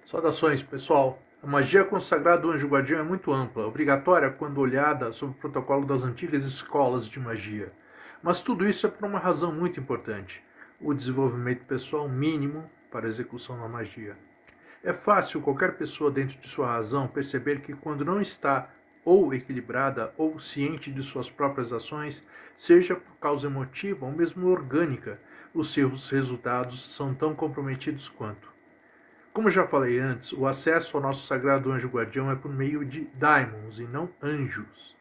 Saudações, pessoal. A magia consagrada do anjo guardião é muito ampla, obrigatória quando olhada sob o protocolo das antigas escolas de magia. Mas tudo isso é por uma razão muito importante: o desenvolvimento pessoal mínimo para a execução da magia. É fácil qualquer pessoa dentro de sua razão perceber que quando não está ou equilibrada ou ciente de suas próprias ações, seja por causa emotiva ou mesmo orgânica, os seus resultados são tão comprometidos quanto. Como já falei antes, o acesso ao nosso sagrado anjo guardião é por meio de daimons e não anjos.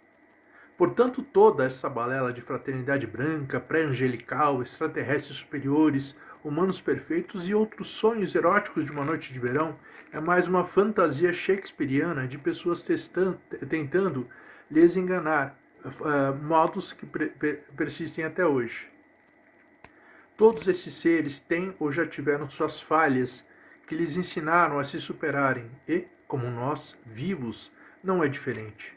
Portanto, toda essa balela de fraternidade branca, pré-angelical, extraterrestres superiores, humanos perfeitos e outros sonhos eróticos de uma noite de verão é mais uma fantasia shakespeariana de pessoas tentando lhes enganar, modos que persistem até hoje. Todos esses seres têm ou já tiveram suas falhas que lhes ensinaram a se superarem e, como nós, vivos, não é diferente.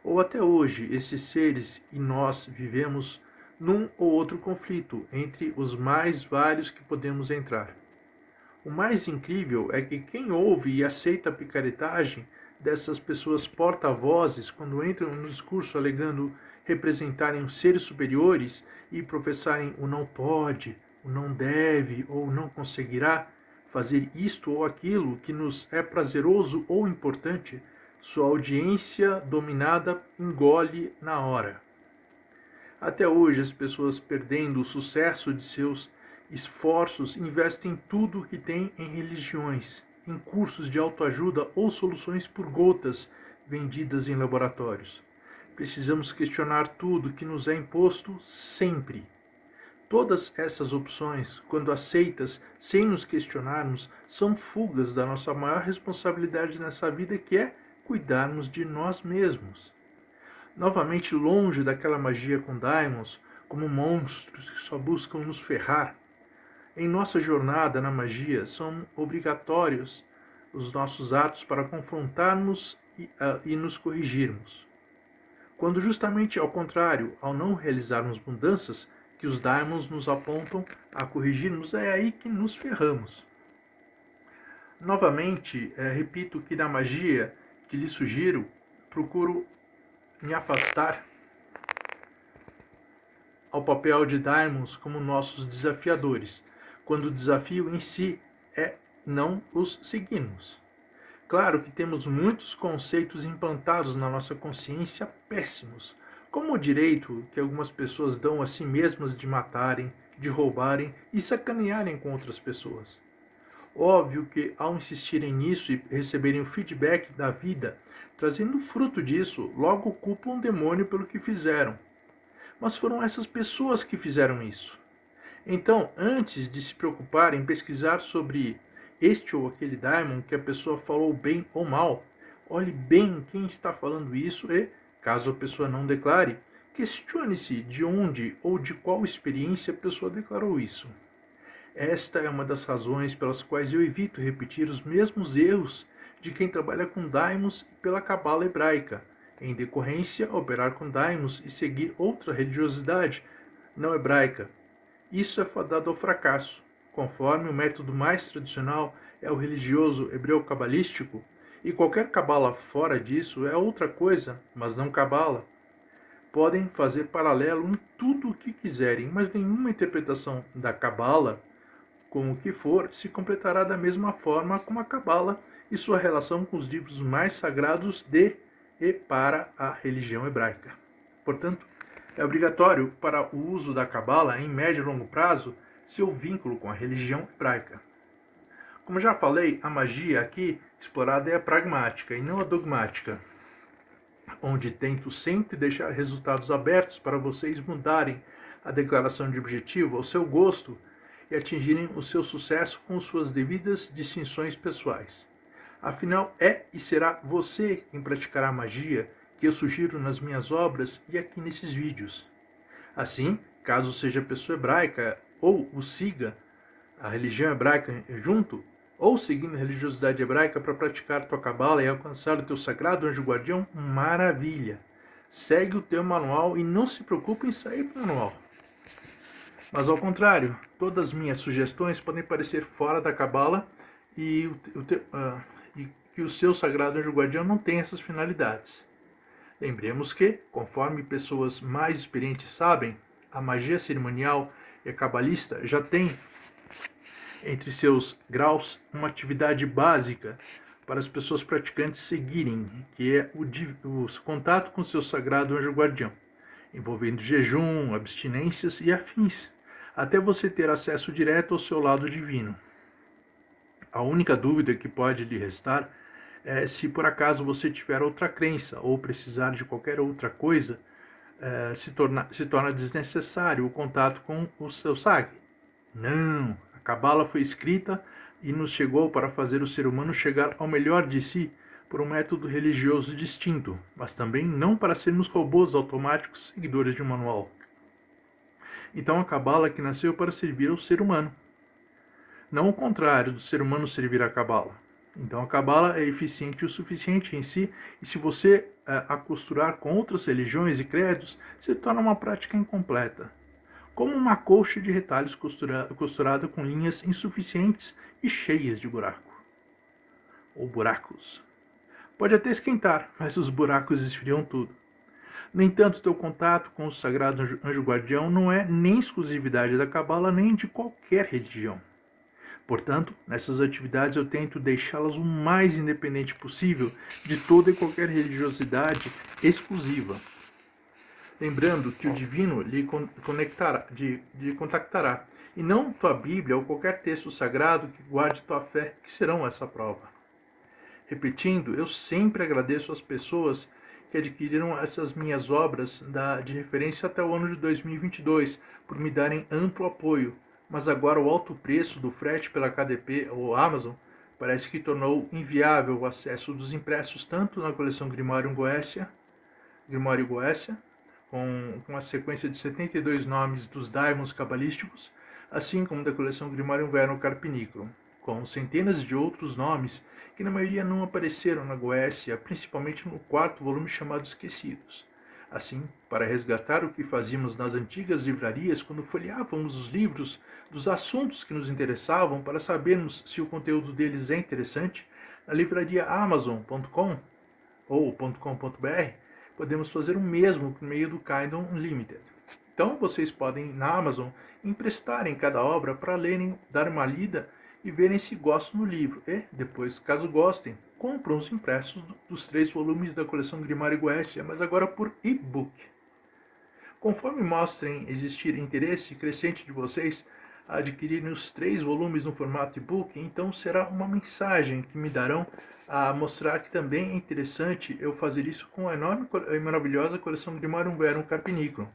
Ou até hoje, esses seres e nós vivemos num ou outro conflito entre os mais vários que podemos entrar. O mais incrível é que quem ouve e aceita a picaretagem dessas pessoas porta-vozes quando entram no discurso alegando representarem os seres superiores e professarem o não pode, o não deve ou não conseguirá fazer isto ou aquilo que nos é prazeroso ou importante, sua audiência dominada engole na hora. Até hoje, as pessoas, perdendo o sucesso de seus esforços, investem tudo o que têm em religiões, em cursos de autoajuda ou soluções por gotas vendidas em laboratórios. Precisamos questionar tudo que nos é imposto sempre. Todas essas opções, quando aceitas sem nos questionarmos, são fugas da nossa maior responsabilidade nessa vida, que é cuidarmos de nós mesmos. Novamente longe daquela magia com daimons, como monstros que só buscam nos ferrar. Em nossa jornada na magia, são obrigatórios os nossos atos para confrontarmos e nos corrigirmos. Quando justamente ao contrário, ao não realizarmos mudanças que os daimons nos apontam a corrigirmos, é aí que nos ferramos. Novamente, repito que na magia que lhe sugiro, procuro me afastar ao papel de daimons como nossos desafiadores, quando o desafio em si é não os seguirmos. Claro que temos muitos conceitos implantados na nossa consciência péssimos, como o direito que algumas pessoas dão a si mesmas de matarem, de roubarem e sacanearem com outras pessoas. Óbvio que, ao insistirem nisso e receberem o feedback da vida, trazendo fruto disso, logo culpam o demônio pelo que fizeram. Mas foram essas pessoas que fizeram isso. Então, antes de se preocupar em pesquisar sobre este ou aquele daimon que a pessoa falou bem ou mal, olhe bem quem está falando isso e, caso a pessoa não declare, questione-se de onde ou de qual experiência a pessoa declarou isso. Esta é uma das razões pelas quais eu evito repetir os mesmos erros de quem trabalha com daimons e pela cabala hebraica, em decorrência, operar com daimons e seguir outra religiosidade não hebraica. Isso é fadado ao fracasso. Conforme o método mais tradicional é o religioso hebreu-cabalístico, e qualquer cabala fora disso é outra coisa, mas não cabala. Podem fazer paralelo em tudo o que quiserem, mas nenhuma interpretação da cabala, com o que for, se completará da mesma forma como a cabala e sua relação com os livros mais sagrados de e para a religião hebraica. Portanto, é obrigatório para o uso da cabala em médio e longo prazo seu vínculo com a religião hebraica. Como já falei, a magia aqui explorada é a pragmática e não a dogmática, onde tento sempre deixar resultados abertos para vocês mudarem a declaração de objetivo ao seu gosto e atingirem o seu sucesso com suas devidas distinções pessoais. Afinal, é e será você quem praticará a magia que eu sugiro nas minhas obras e aqui nesses vídeos. Assim, caso seja pessoa hebraica ou o siga a religião hebraica junto, ou seguindo a religiosidade hebraica para praticar tua cabala e alcançar o teu sagrado anjo guardião, maravilha! Segue o teu manual e não se preocupe em sair do manual. Mas ao contrário, todas as minhas sugestões podem parecer fora da cabala e, e que o seu sagrado anjo guardião não tem essas finalidades. Lembremos que, conforme pessoas mais experientes sabem, a magia cerimonial e a cabalista já tem entre seus graus uma atividade básica para as pessoas praticantes seguirem, que é o contato com seu sagrado anjo guardião, envolvendo jejum, abstinências e afins, até você ter acesso direto ao seu lado divino. A única dúvida que pode lhe restar é se por acaso você tiver outra crença ou precisar de qualquer outra coisa, se torna desnecessário o contato com o seu sagre. Não, a Cabala foi escrita e nos chegou para fazer o ser humano chegar ao melhor de si por um método religioso distinto, mas também não para sermos robôs automáticos seguidores de um manual. Então a Cabala que nasceu para servir ao ser humano. Não o contrário do ser humano servir a Cabala. Então a Cabala é eficiente o suficiente em si, e se você a costurar com outras religiões e credos, se torna uma prática incompleta. Como uma colcha de retalhos costurada com linhas insuficientes e cheias de buraco. Ou buracos. Pode até esquentar, mas os buracos esfriam tudo. No entanto, teu contato com o sagrado anjo guardião não é nem exclusividade da Cabala, nem de qualquer religião. Portanto, nessas atividades eu tento deixá-las o mais independente possível de toda e qualquer religiosidade exclusiva. Lembrando que o divino lhe contactará, e não tua Bíblia ou qualquer texto sagrado que guarde tua fé, que serão essa prova. Repetindo, eu sempre agradeço às pessoas que adquiriram essas minhas obras de referência até o ano de 2022, por me darem amplo apoio, mas agora o alto preço do frete pela KDP ou Amazon parece que tornou inviável o acesso dos impressos tanto na coleção Grimório Goécia, com a sequência de 72 nomes dos daimons cabalísticos, assim como da coleção Grimório Inverno Carpinicro, com centenas de outros nomes que na maioria não apareceram na Goécia, principalmente no quarto volume chamado Esquecidos. Assim, para resgatar o que fazíamos nas antigas livrarias quando folheávamos os livros dos assuntos que nos interessavam para sabermos se o conteúdo deles é interessante, na livraria Amazon.com ou .com.br, podemos fazer o mesmo por meio do Kindle Unlimited. Então, vocês podem, na Amazon, emprestarem cada obra para lerem, dar uma lida e verem se gostam do livro. E, depois, caso gostem, compram os impressos dos 3 volumes da coleção Grimório Goécia, mas agora por e-book. Conforme mostrem existir interesse crescente de vocês a adquirirem os 3 volumes no formato e-book, então será uma mensagem que me darão a mostrar que também é interessante eu fazer isso com a enorme e maravilhosa coleção Grimório Verum Carpinicro.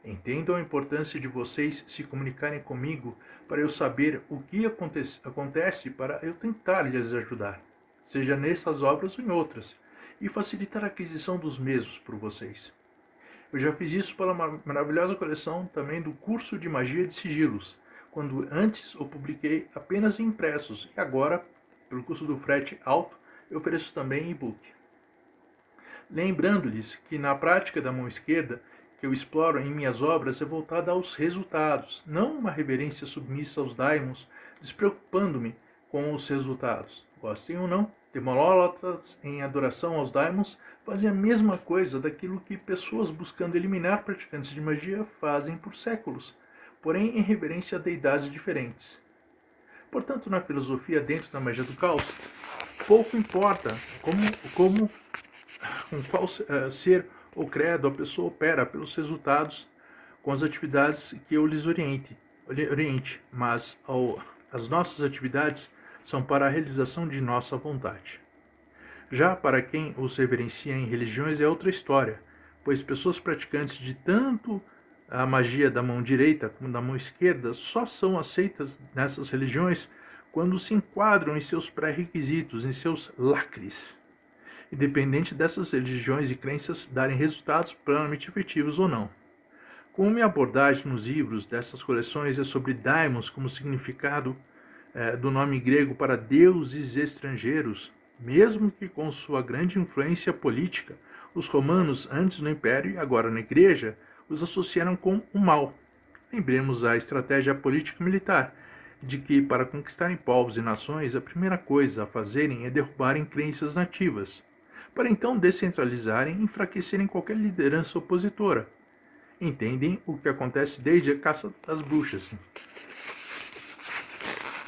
Entendam a importância de vocês se comunicarem comigo para eu saber o que acontece para eu tentar lhes ajudar, seja nessas obras ou em outras, e facilitar a aquisição dos mesmos por vocês. Eu já fiz isso pela maravilhosa coleção também do curso de magia de sigilos, quando antes eu publiquei apenas em impressos, e agora, pelo curso do frete alto, eu ofereço também e-book. Lembrando-lhes que na prática da mão esquerda, que eu exploro em minhas obras, é voltada aos resultados, não uma reverência submissa aos daimons, despreocupando-me com os resultados. Gostem ou não, demolólatras em adoração aos daimons fazem a mesma coisa daquilo que pessoas buscando eliminar praticantes de magia fazem por séculos, porém em reverência a deidades diferentes. Portanto, na filosofia dentro da magia do caos, pouco importa com qual ser ou credo a pessoa opera pelos resultados com as atividades que eu lhes oriente, mas as nossas atividades são para a realização de nossa vontade. Já para quem os reverencia em religiões é outra história, pois pessoas praticantes de tanto a magia da mão direita como da mão esquerda só são aceitas nessas religiões quando se enquadram em seus pré-requisitos, em seus lacres, independente dessas religiões e crenças darem resultados plenamente efetivos ou não. Como minha abordagem nos livros dessas coleções é sobre daimons como significado do nome grego para deuses estrangeiros, mesmo que com sua grande influência política, os romanos, antes no Império e agora na Igreja, os associaram com o mal. Lembremos a estratégia política militar, de que, para conquistarem povos e nações, a primeira coisa a fazerem é derrubarem crenças nativas, para então descentralizarem e enfraquecerem qualquer liderança opositora. Entendem o que acontece desde a caça das bruxas.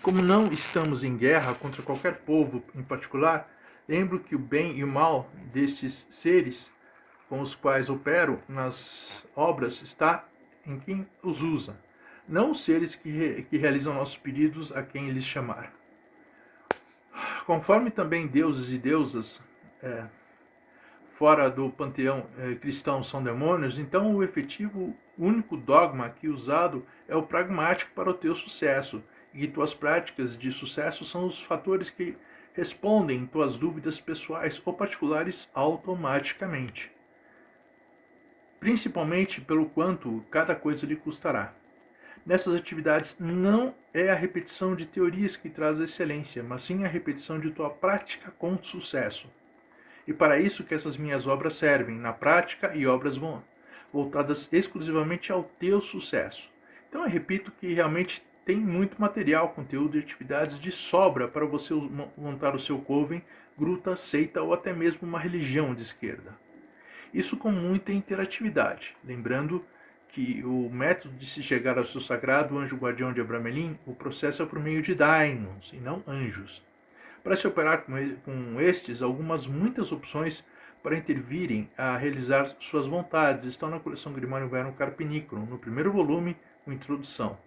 Como não estamos em guerra contra qualquer povo em particular, lembro que o bem e o mal destes seres com os quais opero nas obras está em quem os usa, não os seres que realizam nossos pedidos a quem lhes chamar. Conforme também deuses e deusas fora do panteão cristão são demônios, então o efetivo único dogma aqui usado é o pragmático para o teu sucesso, e tuas práticas de sucesso são os fatores que respondem tuas dúvidas pessoais ou particulares automaticamente, principalmente pelo quanto cada coisa lhe custará. Nessas atividades não é a repetição de teorias que traz a excelência, mas sim a repetição de tua prática com sucesso. E para isso que essas minhas obras servem, na prática e obras voltadas exclusivamente ao teu sucesso. Então eu repito que realmente tem muito material, conteúdo e atividades de sobra para você montar o seu coven, gruta, seita ou até mesmo uma religião de esquerda. Isso com muita interatividade. Lembrando que o método de se chegar ao seu sagrado anjo guardião de Abramelin, o processo é por meio de daimons e não anjos. Para se operar com estes, muitas opções para intervirem a realizar suas vontades estão na coleção Grimório Inverno Carpinicron, no primeiro volume, com introdução.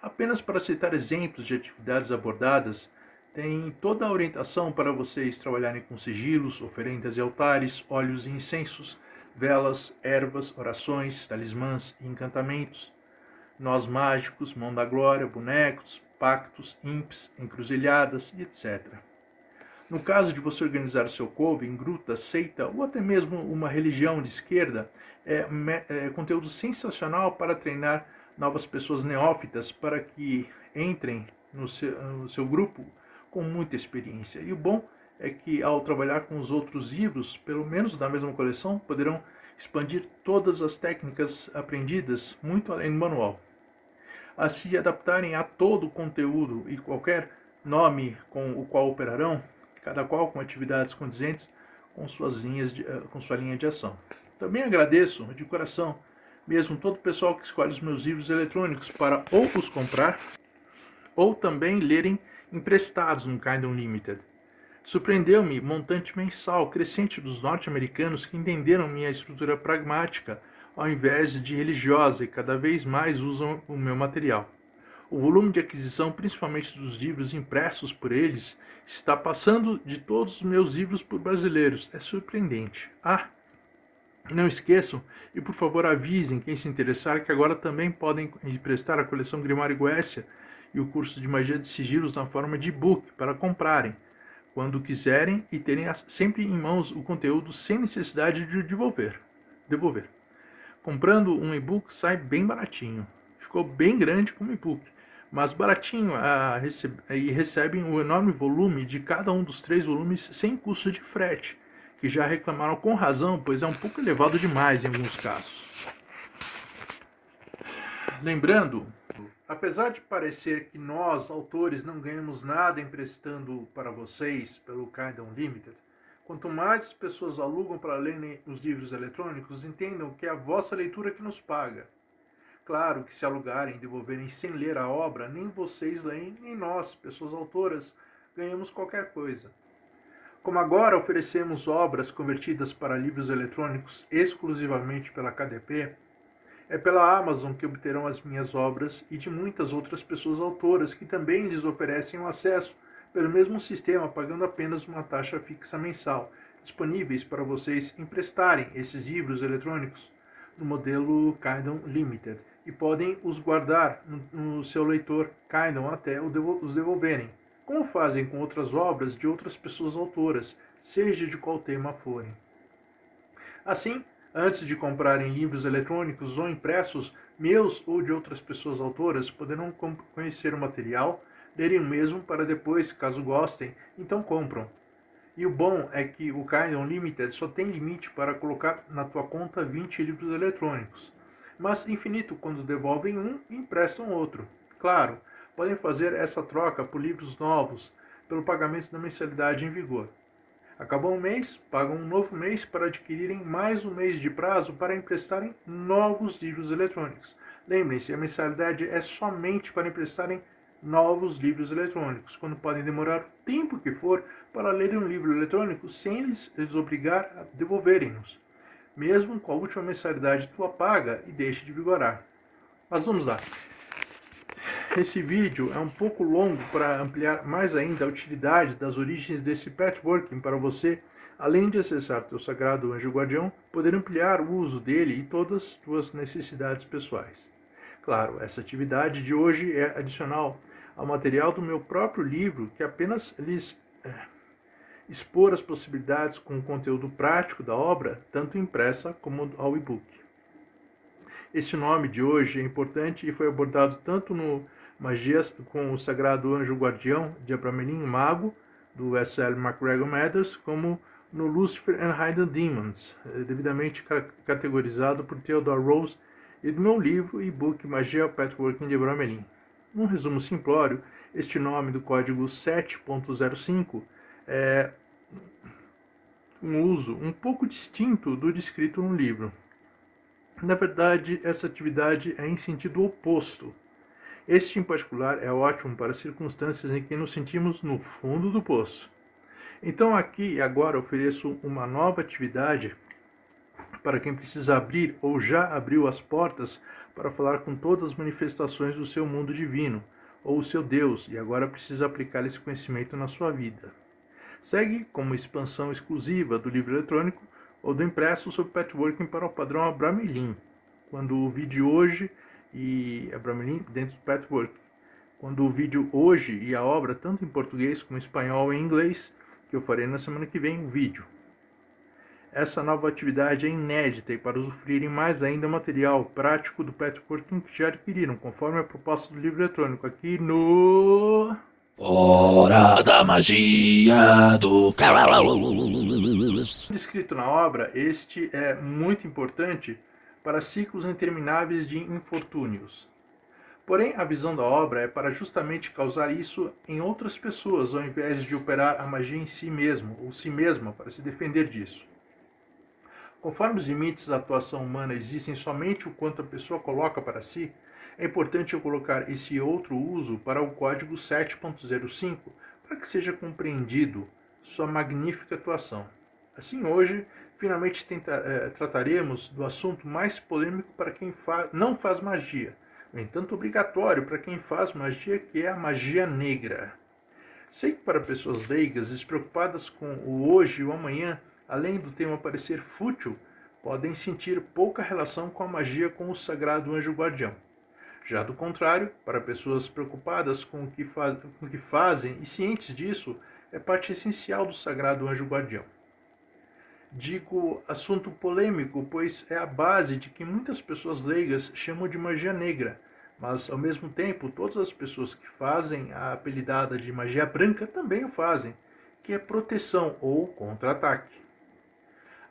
Apenas para citar exemplos de atividades abordadas, tem toda a orientação para vocês trabalharem com sigilos, oferendas e altares, óleos e incensos, velas, ervas, orações, talismãs e encantamentos, nós mágicos, mão da glória, bonecos, pactos, imps, encruzilhadas e etc. No caso de você organizar seu coven, gruta, seita ou até mesmo uma religião de esquerda, é conteúdo sensacional para treinar novas pessoas neófitas para que entrem no seu grupo com muita experiência. E o bom é que ao trabalhar com os outros livros, pelo menos da mesma coleção, poderão expandir todas as técnicas aprendidas muito além do manual. A se adaptarem a todo o conteúdo e qualquer nome com o qual operarão, cada qual com atividades condizentes com com sua linha de ação. Também agradeço de coração mesmo todo o pessoal que escolhe os meus livros eletrônicos para ou os comprar ou também lerem emprestados no Kind Unlimited. Surpreendeu-me o montante mensal crescente dos norte-americanos que entenderam minha estrutura pragmática ao invés de religiosa e cada vez mais usam o meu material. O volume de aquisição, principalmente dos livros impressos por eles, está passando de todos os meus livros por brasileiros. É surpreendente. Não esqueçam e por favor avisem quem se interessar que agora também podem emprestar a coleção Grimário Goécia e o curso de magia de sigilos na forma de e-book para comprarem quando quiserem e terem sempre em mãos o conteúdo sem necessidade de devolver. Comprando um e-book sai bem baratinho. Ficou bem grande como e-book, mas baratinho e recebem o enorme volume de cada um dos 3 volumes sem custo de frete, que já reclamaram com razão, pois é um pouco elevado demais em alguns casos. Lembrando, apesar de parecer que nós, autores, não ganhamos nada emprestando para vocês pelo Kind Unlimited, quanto mais as pessoas alugam para lerem os livros eletrônicos, entendam que é a vossa leitura que nos paga. Claro que se alugarem e devolverem sem ler a obra, nem vocês leem, nem nós, pessoas autoras, ganhamos qualquer coisa. Como agora oferecemos obras convertidas para livros eletrônicos exclusivamente pela KDP, é pela Amazon que obterão as minhas obras e de muitas outras pessoas autoras que também lhes oferecem o acesso pelo mesmo sistema, pagando apenas uma taxa fixa mensal, disponíveis para vocês emprestarem esses livros eletrônicos no modelo Kindle Limited e podem os guardar no seu leitor Kindle até os devolverem, como fazem com outras obras de outras pessoas autoras, seja de qual tema forem. Assim, antes de comprarem livros eletrônicos ou impressos, meus ou de outras pessoas autoras, poderão conhecer o material, lerem o mesmo para depois, caso gostem, então compram. E o bom é que o Kind Unlimited só tem limite para colocar na tua conta 20 livros eletrônicos, mas infinito quando devolvem um e emprestam outro. Claro, podem fazer essa troca por livros novos, pelo pagamento da mensalidade em vigor. Acabou um mês, pagam um novo mês para adquirirem mais um mês de prazo para emprestarem novos livros eletrônicos. Lembrem-se, a mensalidade é somente para emprestarem novos livros eletrônicos, quando podem demorar o tempo que for para lerem um livro eletrônico sem lhes obrigar a devolverem-nos, mesmo com a última mensalidade tua paga e deixe de vigorar. Mas vamos lá. Esse vídeo é um pouco longo para ampliar mais ainda a utilidade das origens desse patchworking para você, além de acessar teu sagrado anjo guardião, poder ampliar o uso dele e todas as tuas necessidades pessoais. Claro, essa atividade de hoje é adicional ao material do meu próprio livro, que apenas lhes expor as possibilidades com o conteúdo prático da obra, tanto impressa como ao e-book. Esse nome de hoje é importante e foi abordado tanto no Magia com o Sagrado Anjo Guardião de Abramelin Mago, do S.L. MacGregor Mathers, como no Lucifer and Hidden Demons, devidamente categorizado por Theodore Rose, e do meu livro e e-book Magia Patchworking de Abramelin. Num resumo simplório, este nome do código 7.05 é um uso um pouco distinto do descrito no livro. Na verdade, essa atividade é em sentido oposto. Este, em particular, é ótimo para circunstâncias em que nos sentimos no fundo do poço. Então, aqui e agora, ofereço uma nova atividade para quem precisa abrir ou já abriu as portas para falar com todas as manifestações do seu mundo divino, ou o seu Deus, e agora precisa aplicar esse conhecimento na sua vida. Segue como expansão exclusiva do livro eletrônico ou do impresso sobre patchworking para o padrão Abramelin, quando o vídeo hoje e Abramelin dentro do patchwork. Quando o vídeo hoje e a obra, tanto em português como em espanhol e inglês, que eu farei na semana que vem, o vídeo. Essa nova atividade é inédita e para usufruírem mais ainda material prático do patchworking que já adquiriram, conforme a proposta do livro eletrônico, aqui no... Hora da magia do Descrito na obra, este é muito importante para ciclos intermináveis de infortúnios. Porém, a visão da obra é para justamente causar isso em outras pessoas, ao invés de operar a magia em si mesmo, ou si mesma, para se defender disso. Conforme os limites da atuação humana existem somente o quanto a pessoa coloca para si, é importante eu colocar esse outro uso para o código 7.05 para que seja compreendido sua magnífica atuação. Assim, hoje, finalmente trataremos do assunto mais polêmico para quem não faz magia, no entanto obrigatório para quem faz magia, que é a magia negra. Sei que para pessoas leigas, despreocupadas com o hoje e o amanhã, além do tema parecer fútil, podem sentir pouca relação com a magia com o sagrado anjo guardião. Já do contrário, para pessoas preocupadas com o que fazem e cientes disso, é parte essencial do sagrado anjo guardião. Digo assunto polêmico, pois é a base de que muitas pessoas leigas chamam de magia negra, mas ao mesmo tempo todas as pessoas que fazem a apelidada de magia branca também o fazem, que é proteção ou contra-ataque.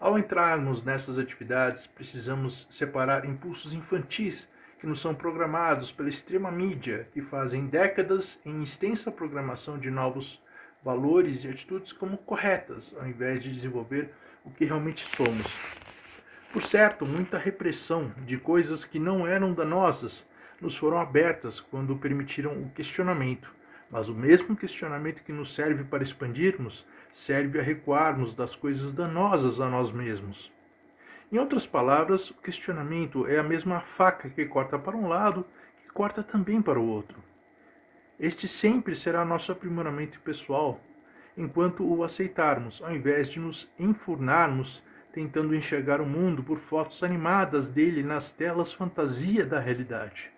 Ao entrarmos nessas atividades, precisamos separar impulsos infantis que nos são programados pela extrema mídia, que fazem décadas em extensa programação de novos valores e atitudes como corretas, ao invés de desenvolver o que realmente somos. Por certo, muita repressão de coisas que não eram danosas nos foram abertas quando permitiram o questionamento, mas o mesmo questionamento que nos serve para expandirmos, serve a recuarmos das coisas danosas a nós mesmos. Em outras palavras, o questionamento é a mesma faca que corta para um lado, que corta também para o outro. Este sempre será nosso aprimoramento pessoal, enquanto o aceitarmos, ao invés de nos enfurnarmos tentando enxergar o mundo por fotos animadas dele nas telas fantasia da realidade.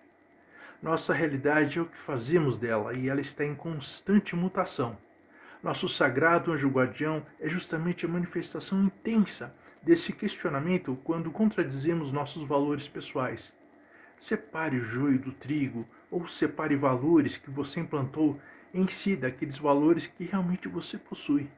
Nossa realidade é o que fazemos dela e ela está em constante mutação. Nosso sagrado anjo guardião é justamente a manifestação intensa desse questionamento quando contradizemos nossos valores pessoais. Separe o joio do trigo ou separe valores que você implantou em si daqueles valores que realmente você possui.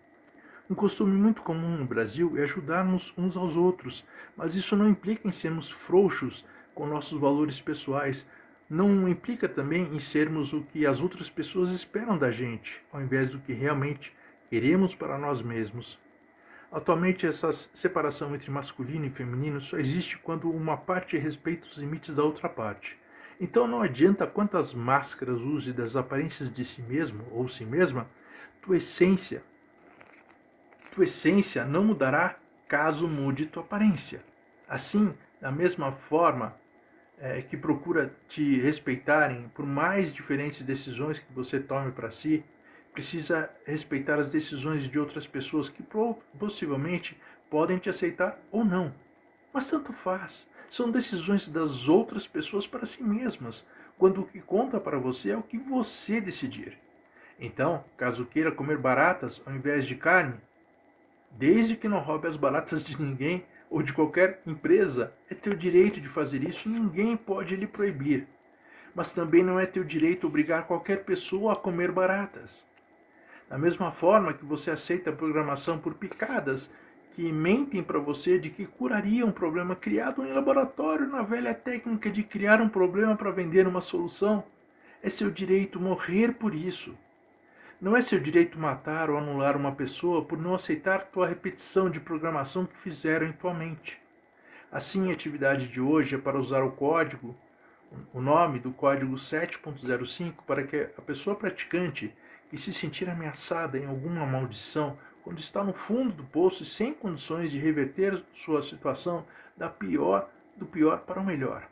Um costume muito comum no Brasil é ajudarmos uns aos outros, mas isso não implica em sermos frouxos com nossos valores pessoais, não implica também em sermos o que as outras pessoas esperam da gente, ao invés do que realmente queremos para nós mesmos. Atualmente, essa separação entre masculino e feminino só existe quando uma parte respeita os limites da outra parte. Então não adianta quantas máscaras use das aparências de si mesmo ou si mesma, tua essência, tua essência não mudará caso mude tua aparência. Assim, da mesma forma que procura te respeitarem, por mais diferentes decisões que você tome para si, precisa respeitar as decisões de outras pessoas que possivelmente podem te aceitar ou não. Mas tanto faz. São decisões das outras pessoas para si mesmas, quando o que conta para você é o que você decidir. Então, caso queira comer baratas ao invés de carne, desde que não roube as baratas de ninguém ou de qualquer empresa, é teu direito de fazer isso e ninguém pode lhe proibir. Mas também não é teu direito obrigar qualquer pessoa a comer baratas. Da mesma forma que você aceita a programação por picadas que mentem para você de que curaria um problema criado em laboratório na velha técnica de criar um problema para vender uma solução, é seu direito morrer por isso. Não é seu direito matar ou anular uma pessoa por não aceitar tua repetição de programação que fizeram em tua mente. Assim, a atividade de hoje é para usar o nome do código 7.05 para que a pessoa praticante que se sentir ameaçada em alguma maldição, quando está no fundo do poço e sem condições de reverter sua situação do pior para o melhor.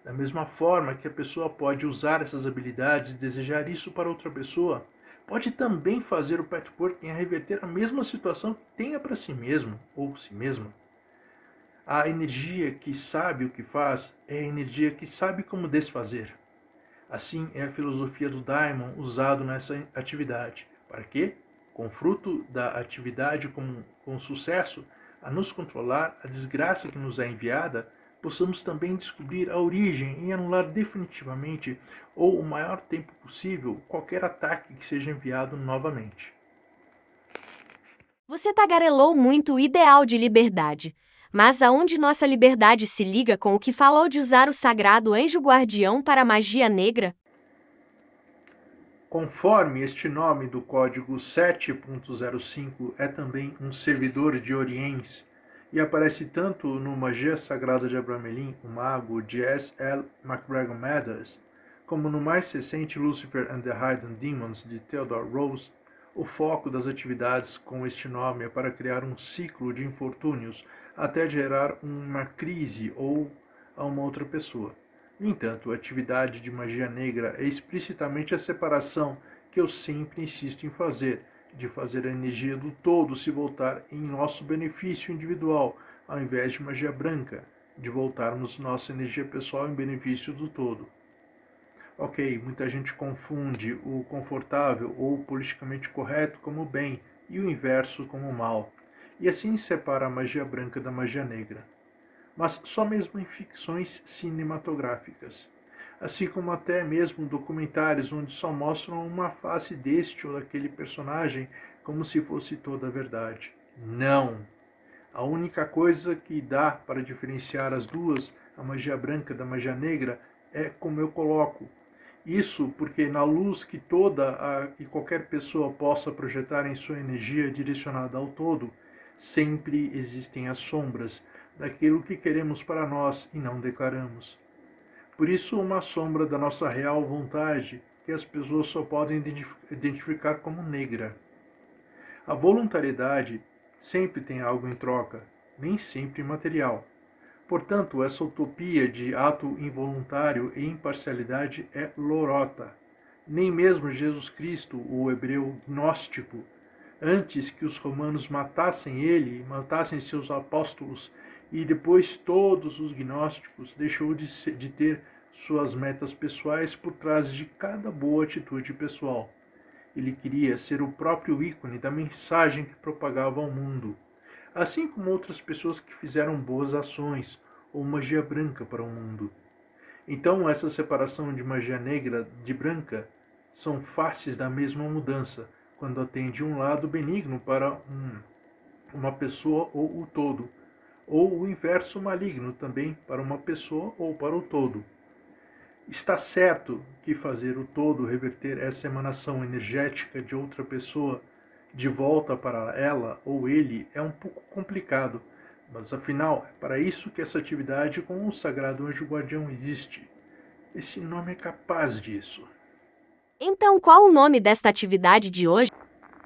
Da mesma forma que a pessoa pode usar essas habilidades e desejar isso para outra pessoa, pode também fazer o patchworking a reverter a mesma situação que tenha para si mesmo ou si mesma. A energia que sabe o que faz é a energia que sabe como desfazer. Assim é a filosofia do Daimon usado nessa atividade. Para que, com o fruto da atividade com sucesso, a nos controlar a desgraça que nos é enviada, possamos também descobrir a origem e anular definitivamente ou o maior tempo possível qualquer ataque que seja enviado novamente. Você tagarelou muito o ideal de liberdade. Mas aonde nossa liberdade se liga com o que falou de usar o sagrado anjo guardião para a magia negra? Conforme este nome do código 7.05 é também um servidor de Oriens e aparece tanto no Magia Sagrada de Abramelin, o mago de S. L. MacGregor Mathers, como no mais recente Lucifer and the Hidden Demons de Theodore Rose, o foco das atividades com este nome é para criar um ciclo de infortúnios até gerar uma crise ou a uma outra pessoa. No entanto, a atividade de magia negra é explicitamente a separação que eu sempre insisto em fazer, de fazer a energia do todo se voltar em nosso benefício individual, ao invés de magia branca, de voltarmos nossa energia pessoal em benefício do todo. Ok, muita gente confunde o confortável ou o politicamente correto como bem e o inverso como mal, e assim separa a magia branca da magia negra. Mas só mesmo em ficções cinematográficas, assim como até mesmo documentários onde só mostram uma face deste ou daquele personagem como se fosse toda a verdade. Não! A única coisa que dá para diferenciar as duas, a magia branca da magia negra, é como eu coloco. Isso porque na luz que toda e qualquer pessoa possa projetar em sua energia direcionada ao todo, sempre existem as sombras daquilo que queremos para nós e não declaramos. Por isso, uma sombra da nossa real vontade que as pessoas só podem identificar como negra. A voluntariedade sempre tem algo em troca, nem sempre material. Portanto, essa utopia de ato involuntário e imparcialidade é lorota. Nem mesmo Jesus Cristo, o hebreu gnóstico, antes que os romanos matassem ele, matassem seus apóstolos, e depois todos os gnósticos, deixou de ter suas metas pessoais por trás de cada boa atitude pessoal. Ele queria ser o próprio ícone da mensagem que propagava ao mundo, assim como outras pessoas que fizeram boas ações ou magia branca para o mundo. Então, essa separação de magia negra de branca são faces da mesma mudança, quando atende um lado benigno para uma pessoa ou o todo, ou o inverso maligno também para uma pessoa ou para o todo. Está certo que fazer o todo reverter essa emanação energética de outra pessoa de volta para ela ou ele é um pouco complicado, mas afinal é para isso que essa atividade com o Sagrado Anjo Guardião existe. Esse nome é capaz disso. Então, qual o nome desta atividade de hoje?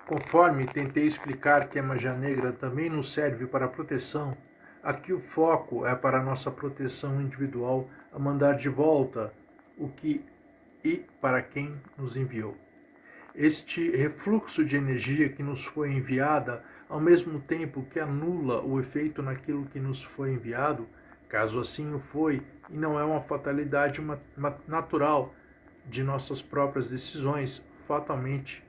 Conforme tentei explicar que a magia negra também nos serve para proteção, aqui o foco é para a nossa proteção individual a mandar de volta o que e para quem nos enviou. Este refluxo de energia que nos foi enviada, ao mesmo tempo que anula o efeito naquilo que nos foi enviado, caso assim o foi, e não é uma fatalidade natural de nossas próprias decisões, fatalmente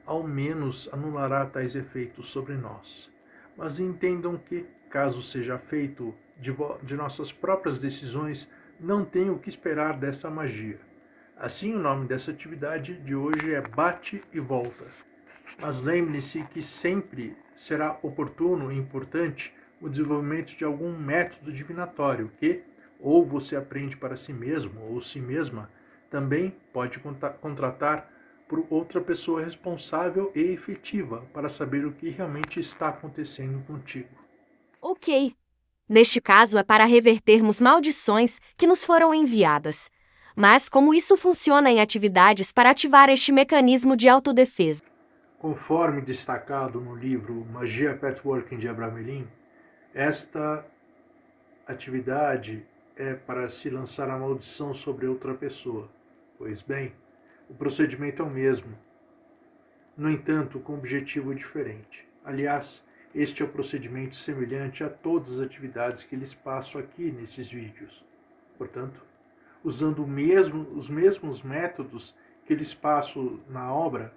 ao menos anulará tais efeitos sobre nós. Mas entendam que, caso seja feito de nossas próprias decisões, não tem o que esperar dessa magia. Assim, o nome dessa atividade de hoje é Bate e Volta. Mas lembre-se que sempre será oportuno e importante o desenvolvimento de algum método divinatório que, ou você aprende para si mesmo ou si mesma, também pode contratar por outra pessoa responsável e efetiva para saber o que realmente está acontecendo contigo. Ok. Neste caso é para revertermos maldições que nos foram enviadas. Mas como isso funciona em atividades para ativar este mecanismo de autodefesa? Conforme destacado no livro Magia Patchworking de Abramelin, esta atividade é para se lançar a maldição sobre outra pessoa. Pois bem, o procedimento é o mesmo, no entanto, com objetivo diferente. Aliás, este é o procedimento semelhante a todas as atividades que lhes passo aqui nesses vídeos. Portanto, usando os mesmos métodos que lhes passo na obra,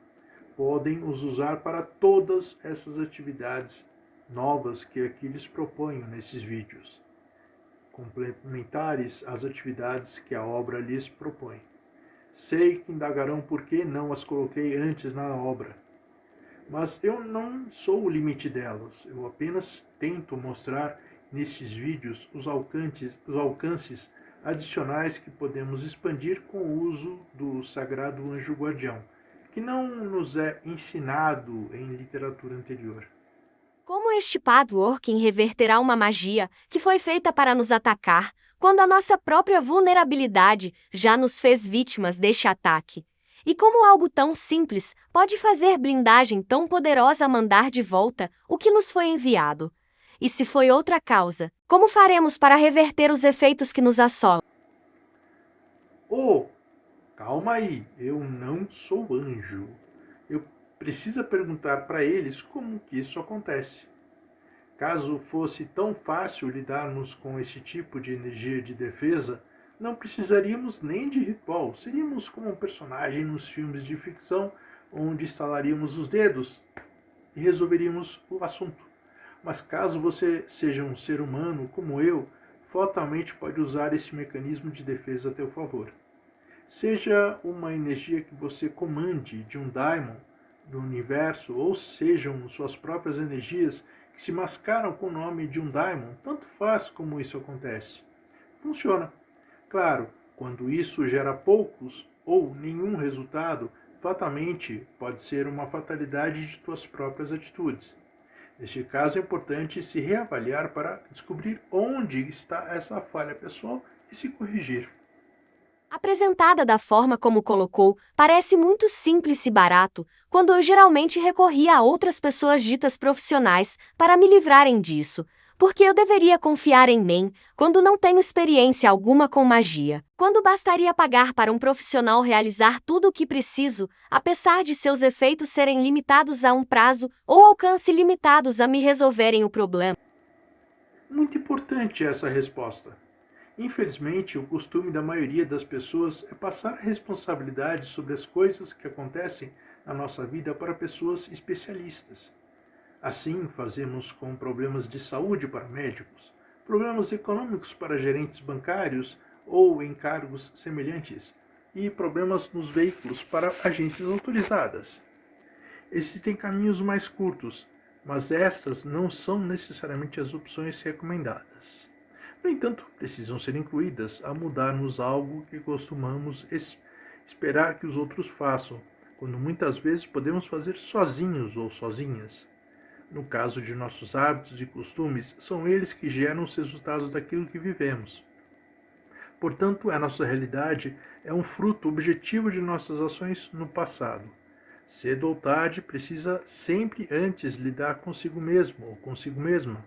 podem os usar para todas essas atividades novas que aqui lhes proponho nesses vídeos, complementares às atividades que a obra lhes propõe. Sei que indagarão por que não as coloquei antes na obra, mas eu não sou o limite delas, eu apenas tento mostrar nesses vídeos os alcances adicionais que podemos expandir com o uso do Sagrado Anjo Guardião, que não nos é ensinado em literatura anterior. Como este patchworking reverterá uma magia que foi feita para nos atacar, quando a nossa própria vulnerabilidade já nos fez vítimas deste ataque? E como algo tão simples pode fazer blindagem tão poderosa mandar de volta o que nos foi enviado? E se foi outra causa, como faremos para reverter os efeitos que nos assolam? Oh, calma aí, eu não sou anjo. Eu preciso perguntar para eles como que isso acontece. Caso fosse tão fácil lidarmos com esse tipo de energia de defesa, não precisaríamos nem de ritual. Seríamos como um personagem nos filmes de ficção, onde estalaríamos os dedos e resolveríamos o assunto. Mas caso você seja um ser humano como eu, fatalmente pode usar esse mecanismo de defesa a teu favor. Seja uma energia que você comande de um daimon do universo, ou sejam suas próprias energias que se mascaram com o nome de um daimon, tanto faz como isso acontece. Funciona. Claro, quando isso gera poucos ou nenhum resultado, fatalmente pode ser uma fatalidade de tuas próprias atitudes. Neste caso, é importante se reavaliar para descobrir onde está essa falha pessoal e se corrigir. Apresentada da forma como colocou, parece muito simples e barato, quando eu geralmente recorria a outras pessoas ditas profissionais para me livrarem disso, porque eu deveria confiar em mim quando não tenho experiência alguma com magia. Quando bastaria pagar para um profissional realizar tudo o que preciso, apesar de seus efeitos serem limitados a um prazo ou alcance limitados a me resolverem o problema. Muito importante essa resposta. Infelizmente, o costume da maioria das pessoas é passar a responsabilidade sobre as coisas que acontecem na nossa vida para pessoas especialistas. Assim, fazemos com problemas de saúde para médicos, problemas econômicos para gerentes bancários ou encargos semelhantes, e problemas nos veículos para agências autorizadas. Existem caminhos mais curtos, mas estas não são necessariamente as opções recomendadas. No entanto, precisam ser incluídas a mudarmos algo que costumamos esperar que os outros façam, quando muitas vezes podemos fazer sozinhos ou sozinhas. No caso de nossos hábitos e costumes, são eles que geram os resultados daquilo que vivemos. Portanto, a nossa realidade é um fruto objetivo de nossas ações no passado. Cedo ou tarde, precisa sempre antes lidar consigo mesmo ou consigo mesma,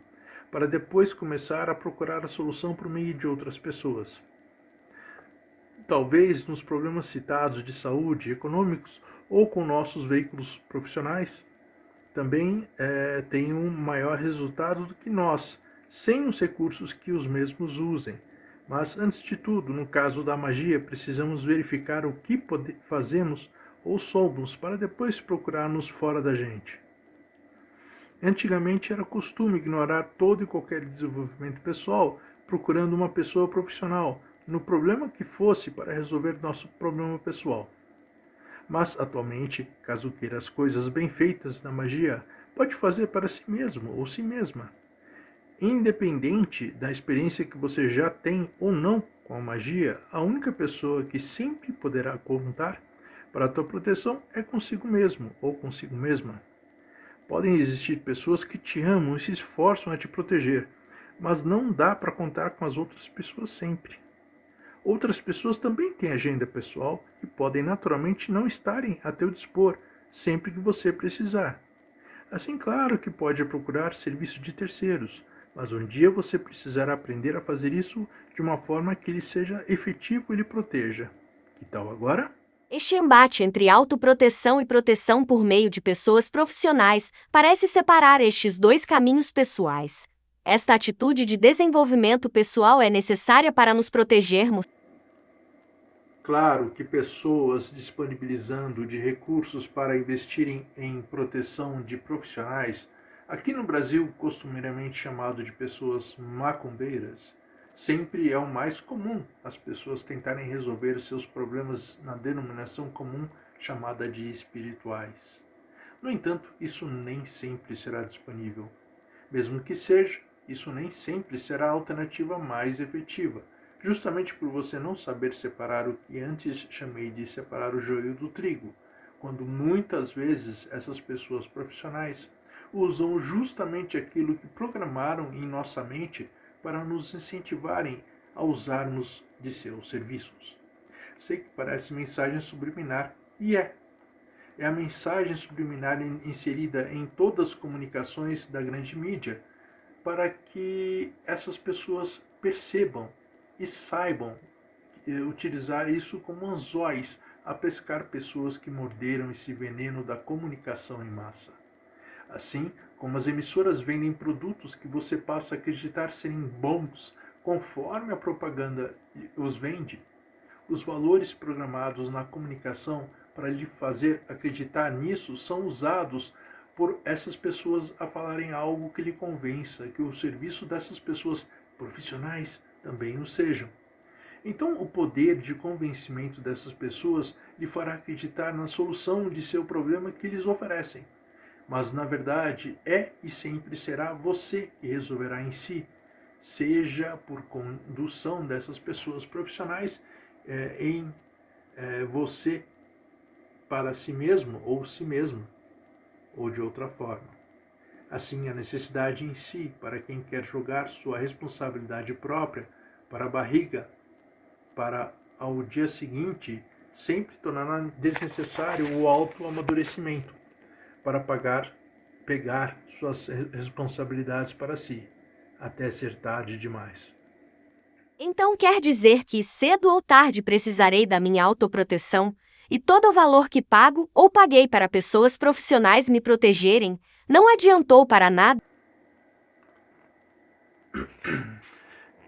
para depois começar a procurar a solução por meio de outras pessoas. Talvez nos problemas citados de saúde, econômicos ou com nossos veículos profissionais, também tenham um maior resultado do que nós, sem os recursos que os mesmos usem. Mas, antes de tudo, no caso da magia, precisamos verificar o que fazemos ou somos para depois procurarmos fora da gente. Antigamente era costume ignorar todo e qualquer desenvolvimento pessoal, procurando uma pessoa profissional, no problema que fosse, para resolver nosso problema pessoal. Mas, atualmente, caso queira as coisas bem feitas na magia, pode fazer para si mesmo ou si mesma. Independente da experiência que você já tem ou não com a magia, a única pessoa que sempre poderá contar para a tua proteção é consigo mesmo ou consigo mesma. Podem existir pessoas que te amam e se esforçam a te proteger, mas não dá para contar com as outras pessoas sempre. Outras pessoas também têm agenda pessoal e podem naturalmente não estarem a teu dispor sempre que você precisar. Assim, claro que pode procurar serviço de terceiros, mas um dia você precisará aprender a fazer isso de uma forma que lhe seja efetivo e lhe proteja. Que tal agora? Este embate entre autoproteção e proteção por meio de pessoas profissionais parece separar estes dois caminhos pessoais. Esta atitude de desenvolvimento pessoal é necessária para nos protegermos. Claro que pessoas disponibilizando de recursos para investirem em proteção de profissionais, aqui no Brasil costumeiramente chamado de pessoas macumbeiras, sempre é o mais comum as pessoas tentarem resolver seus problemas na denominação comum chamada de espirituais. No entanto, isso nem sempre será disponível. Mesmo que seja, isso nem sempre será a alternativa mais efetiva, justamente por você não saber separar o que antes chamei de separar o joio do trigo, quando muitas vezes essas pessoas profissionais usam justamente aquilo que programaram em nossa mente para nos incentivarem a usarmos de seus serviços. Sei que parece mensagem subliminar, e é a mensagem subliminar inserida em todas as comunicações da grande mídia, para que essas pessoas percebam e saibam utilizar isso como anzóis a pescar pessoas que morderam esse veneno da comunicação em massa. Assim como as emissoras vendem produtos que você passa a acreditar serem bons conforme a propaganda os vende, os valores programados na comunicação para lhe fazer acreditar nisso são usados por essas pessoas a falarem algo que lhe convença, que o serviço dessas pessoas profissionais também o sejam. Então, o poder de convencimento dessas pessoas lhe fará acreditar na solução de seu problema que lhes oferecem. Mas, na verdade, é e sempre será você que resolverá em si, seja por condução dessas pessoas profissionais em você para si mesmo ou si mesmo, ou de outra forma. Assim, a necessidade em si, para quem quer jogar sua responsabilidade própria para a barriga, para ao dia seguinte, sempre tornará desnecessário o autoamadurecimento para pegar suas responsabilidades para si, até ser tarde demais. Então quer dizer que cedo ou tarde precisarei da minha autoproteção, e todo o valor que pago ou paguei para pessoas profissionais me protegerem não adiantou para nada?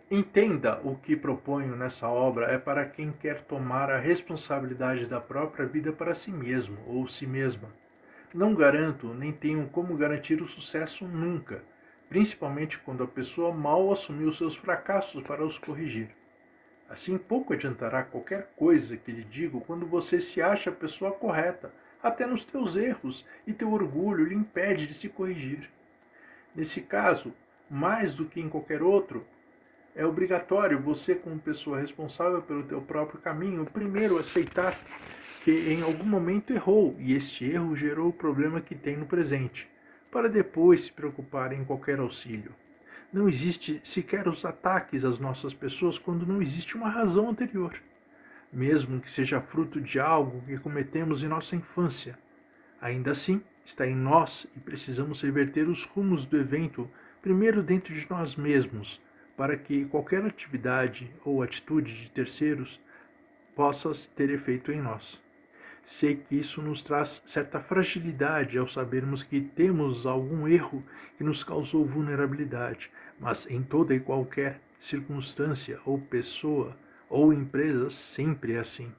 Entenda, o que proponho nessa obra é para quem quer tomar a responsabilidade da própria vida para si mesmo ou si mesma. Não garanto, nem tenho como garantir o sucesso nunca, principalmente quando a pessoa mal assumiu seus fracassos para os corrigir. Assim, pouco adiantará qualquer coisa que lhe digo quando você se acha a pessoa correta, até nos teus erros, e teu orgulho lhe impede de se corrigir. Nesse caso, mais do que em qualquer outro, É obrigatório você, como pessoa responsável pelo teu próprio caminho, primeiro aceitar que em algum momento errou e este erro gerou o problema que tem no presente, para depois se preocupar em qualquer auxílio. Não existe sequer os ataques às nossas pessoas quando não existe uma razão anterior, mesmo que seja fruto de algo que cometemos em nossa infância. Ainda assim, está em nós e precisamos reverter os rumos do evento primeiro dentro de nós mesmos, para que qualquer atividade ou atitude de terceiros possa ter efeito em nós. Sei que isso nos traz certa fragilidade ao sabermos que temos algum erro que nos causou vulnerabilidade, mas em toda e qualquer circunstância ou pessoa ou empresa sempre é assim.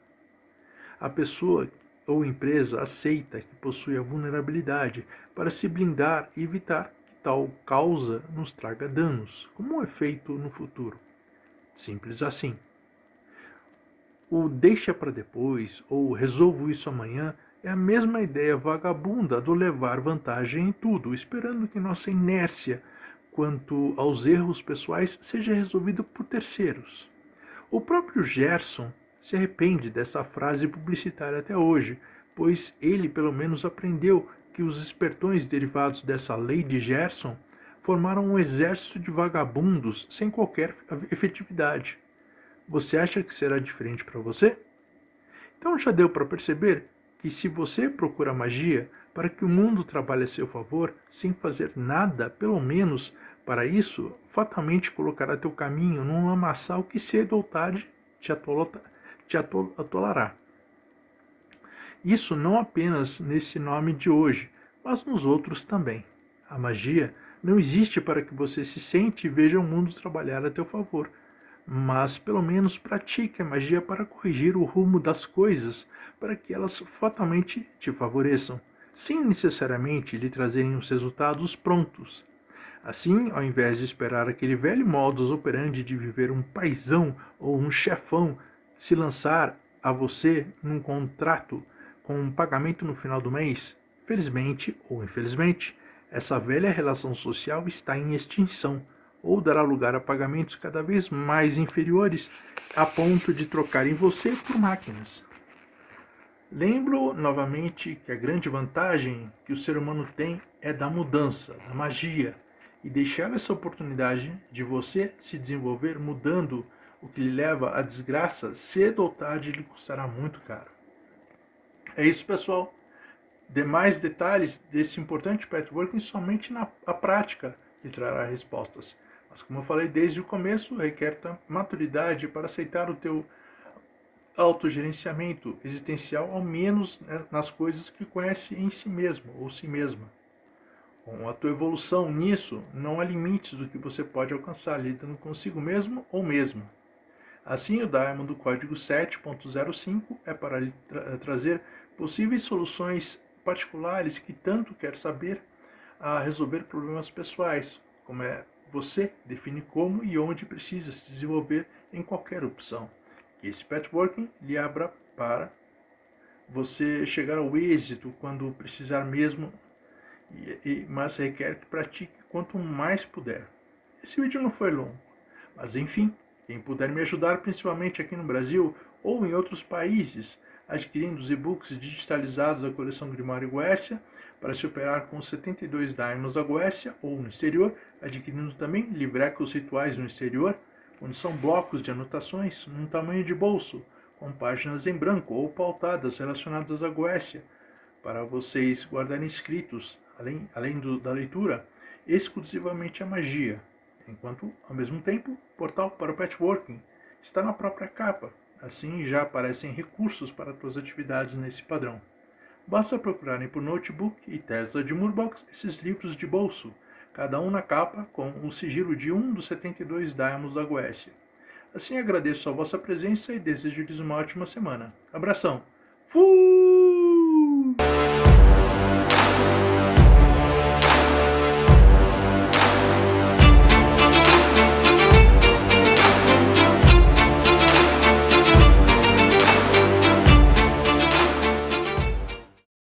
A pessoa ou empresa aceita que possui a vulnerabilidade para se blindar e evitar que tal causa nos traga danos, como é feito no futuro. Simples assim. O deixa para depois ou resolvo isso amanhã é a mesma ideia vagabunda do levar vantagem em tudo, esperando que nossa inércia quanto aos erros pessoais seja resolvida por terceiros. O próprio Gerson se arrepende dessa frase publicitária até hoje, pois ele pelo menos aprendeu que os espertões derivados dessa lei de Gerson formaram um exército de vagabundos sem qualquer efetividade. Você acha que será diferente para você? Então já deu para perceber que se você procura magia para que o mundo trabalhe a seu favor, sem fazer nada, pelo menos para isso, fatalmente colocará teu caminho num lamaçal que cedo ou tarde te atolará. Isso não apenas nesse nome de hoje, mas nos outros também. A magia não existe para que você se sente e veja o mundo trabalhar a teu favor, mas pelo menos pratique a magia para corrigir o rumo das coisas, para que elas fatalmente te favoreçam, sem necessariamente lhe trazerem os resultados prontos. Assim, ao invés de esperar aquele velho modus operandi de viver um paizão ou um chefão se lançar a você num contrato com um pagamento no final do mês, felizmente ou infelizmente, essa velha relação social está em extinção, ou dará lugar a pagamentos cada vez mais inferiores, a ponto de trocarem você por máquinas. Lembro novamente que a grande vantagem que o ser humano tem é da mudança, da magia, e deixar essa oportunidade de você se desenvolver mudando o que lhe leva à desgraça, cedo ou tarde lhe custará muito caro. É isso, pessoal. Demais detalhes desse importante patchworking somente na prática lhe trará respostas. Mas como eu falei desde o começo, requer maturidade para aceitar o teu autogerenciamento existencial, ao menos nas coisas que conhece em si mesmo ou si mesma. Com a tua evolução nisso, não há limites do que você pode alcançar lidando consigo mesmo ou mesma. Assim, o Diamond do código 7.05 é para lhe trazer possíveis soluções particulares que tanto quer saber a resolver problemas pessoais, como é você define como e onde precisa se desenvolver em qualquer opção. Que esse patchworking lhe abra para você chegar ao êxito quando precisar mesmo, mas requer que pratique quanto mais puder. Esse vídeo não foi longo, mas enfim, quem puder me ajudar, principalmente aqui no Brasil ou em outros países, adquirindo os e-books digitalizados da coleção Grimório Goécia, para se operar com os 72 Diamonds da Goécia ou no exterior, adquirindo também livrecos rituais no exterior, onde são blocos de anotações num tamanho de bolso, com páginas em branco ou pautadas relacionadas à Goécia, para vocês guardarem escritos, além da leitura, exclusivamente a magia, enquanto, ao mesmo tempo, o portal para o patchworking está na própria capa. Assim já aparecem recursos para tuas atividades nesse padrão. Basta procurarem por Notebook e Tesla de Murbox esses livros de bolso, cada um na capa com o sigilo de um dos 72 Diamonds da Goécia. Assim agradeço a vossa presença e desejo-lhes uma ótima semana. Abração! Fui!